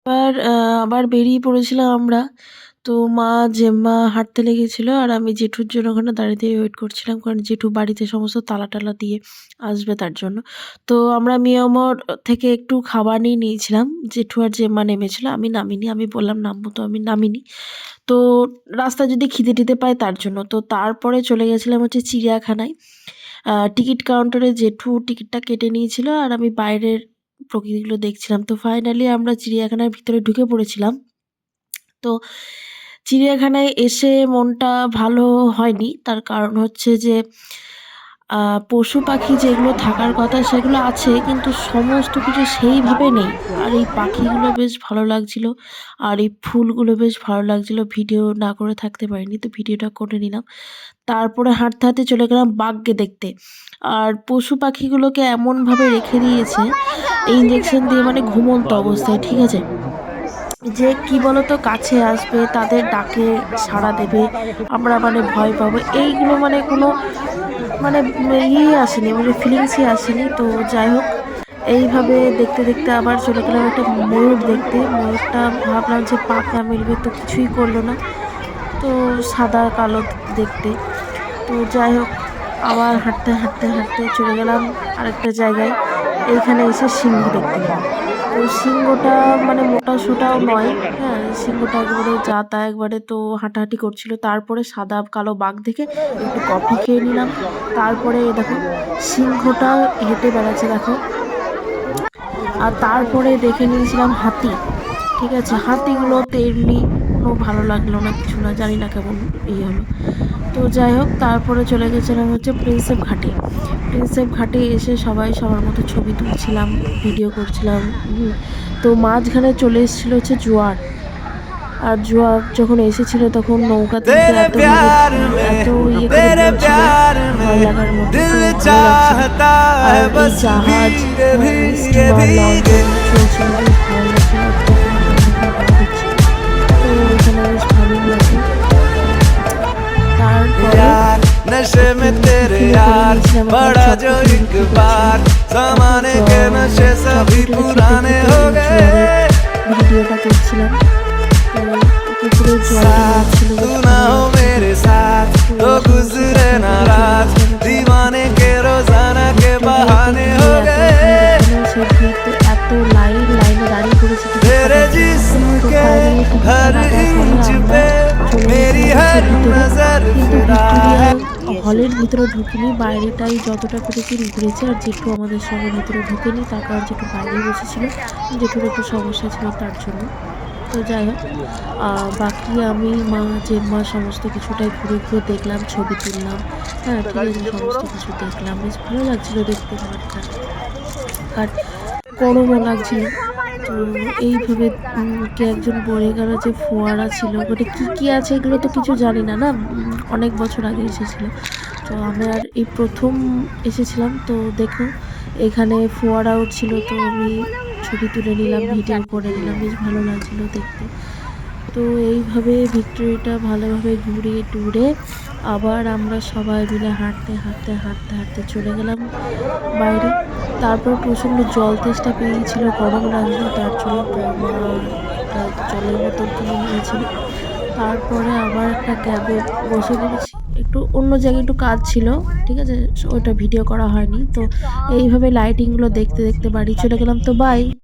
এবার আবার বেরিয়ে পড়েছিলাম আমরা। তো মা, জেম্মা হাঁটতে লেগেছিল আর আমি জেঠুর জন্য ওখানে দাঁড়িয়ে ওয়েট করছিলাম। কারণ জেঠু বাড়িতে সমস্ত তালা-টালা দিয়ে আসবে তার জন্য। তো আমরা মিয়ামর থেকে একটু খাবার নিয়ে নিয়েছিলাম। জেঠু আর জেম্মা নেমেছিল। আমি নামিনি। আমি বললাম নামবো, তো আমি নামিনি। তো রাস্তায় যদি খিদে-টিদে পায় তার জন্য। তো তারপরে চলে গেছিলাম হচ্ছে চিড়িয়াখানায়। টিকিট কাউন্টারে জেঠু টিকিটটা কেটে নিয়েছিল আর আমি বাইরের প্রকৃতিগুলো দেখছিলাম। তো ফাইনালি আমরা চিড়িয়াখানার ভিতরে ঢুকে পড়েছিলাম। তো চিড়িয়াখানায় এসে মনটা ভালো হয়নি। তার কারণ হচ্ছে যে আ পশু-পাখি যেগুলো থাকার কথা সেগুলো আছে, কিন্তু সমস্ত কিছু সেইভাবে নেই। আর এই পাখিগুলো বেশ ভালো লাগছিল। আর এই ফুলগুলো বেশ ভালো লাগছিল। ভিডিও না করে থাকতে পারিনি। তো ভিডিওটা করে নিলাম। তারপরে হাঁটতে, হাঁটতে চলে গেলাম বাঘকে দেখতে। আর পশু-পাখিগুলোকে এমনভাবে রেখে দিয়েছে ইঞ্জেকশন দিয়ে, মানে ঘুমন্ত অবস্থায়, ঠিক আছে? যে কি বলতো, কাছে আসবে, তাদের ডাকে সাড়া দেবে, আমরা মানে ভয় পাবো। এইগুলো মানে কোনো মানে ইয়েই আসেনি, মানে ফিলিংসই আসেনি। তো যাই হোক, এইভাবে দেখতে, দেখতে আবার চলে গেলাম একটা ময়ূর দেখতে। ময়ূরটা ভাবলাম যে পাখা মেলবে, তো কিছুই করল না। তো সাদা কালো দেখতে। তো যাই হোক, আবার হাঁটতে, হাঁটতে, হাঁটতে চলে গেলাম আরেকটা জায়গায়। এইখানে এসে সিংহ দেখতে পেলাম। তো সিংহটা মানে মোটা-সোটাও নয়, হ্যাঁ? সিংহটা একেবারে যা তা, একবারে তো হাঁটাহাঁটি করছিল। তারপরে সাদা কালো বাঘ দেখে একটু কফি খেয়ে নিলাম। তারপরে এই দেখো সিংহটা হেঁটে বেড়াচ্ছে দেখো। আর তারপরে দেখে নিয়েছিলাম হাতি। ঠিক আছে? হাতিগুলো তো এমনি কোনো ভালো লাগলো না, কিছু না, জানি না কেমন হলো। তো যাই হোক, তারপরে চলে গেছিলাম হচ্ছে প্রিন্সেপ ঘাটে। প্রিন্সেপ ঘাটে এসে সবাই সবার মতো ছবি তুলছিলাম, ভিডিও করছিলাম। তো মাঝখানে চলে এসেছিল হচ্ছে জোয়ার। আর জোয়ার যখন এসেছিল তখন নৌকা তুলতে এত ইয়ে করে বলছিল, ভয় লাগার মতো। তো ভালো লাগছিল। আর এই জাহাজ, স্টিমার, লঞ্চন চলছিল, বেশ ভালো লাগছিল। আর তখন হাওয়া দিচ্ছিল। তো এখানে বেশ ভালোই লাগে। তারপরে नशे में तेरे यार बड़ा जो एक बार जमाने के नशे सभी पुराने हो गए। ভিডিওটা করছিলাম। তো পুকুরে জল ছিল, तू ना हो मेरे साथ तो गुजरे ना रात दीवाने के रोजाना के बहाने हो गए। এত লাইনে দাঁড়িয়ে পড়েছি तेरे जिस्म के हर इंच पे मेरी हर नजर কিন্তু ভিক্টোরিয়া হলের ভিতরে ঢুকিনি, বাইরেটাই যতটা পেরেছি ঘুরেছি। আর জেঠু আমাদের সঙ্গে ভিতরে ঢুকেনি, তার কারণ জেঠু বাইরেই বসেছিল, জেঠুর একটু সমস্যা ছিল তার জন্য। তো যাই হোক, বাকি আমি, মা, জেম্মা সমস্ত কিছুটাই ঘুরে ঘুরে দেখলাম, ছবি তুললাম। হ্যাঁ, ঠিক আছে, সমস্ত কিছু দেখলাম, বেশ ভালো লাগছিলো দেখতে মাঠটা। আর গরমও লাগছিল। তো এইভাবে কে একজন বলে গেল যে ফোয়ারা ছিল, ওটা কী আছে এগুলো তো কিছু জানি না, না? অনেক বছর আগে এসেছিলো। তো আমরা আর এই প্রথম এসেছিলাম। তো দেখো এখানে ফোয়ারা উঠছিল, তো আমি ছবি তুলে নিলাম, ভিডিও করে নিলাম, বেশ ভালো লাগছিলো দেখতে। তো এইভাবে ভিক্টোরিয়াটা ভালোভাবে ঘুরে টুরে আবার আমরা সবাই মিলে হাঁটতে, হাঁটতে, হাঁটতে, হাঁটতে চলে গেলাম বাইরে। তারপর প্রচণ্ড জল তেষ্টা পেয়েছিল, গরম লাগছিল, তার জন্য তো মা একটা জলের বোতল কিনে নিয়েছিল। তারপরে আবার একটা ক্যাবে বসে পড়েছি। একটু অন্য জায়গায় একটু কাজ ছিল, ঠিক আছে? ওটা ভিডিও করা হয়নি। তো এইভাবে লাইটিংগুলো দেখতে, দেখতে বাড়ি চলে গেলাম। তো বাই।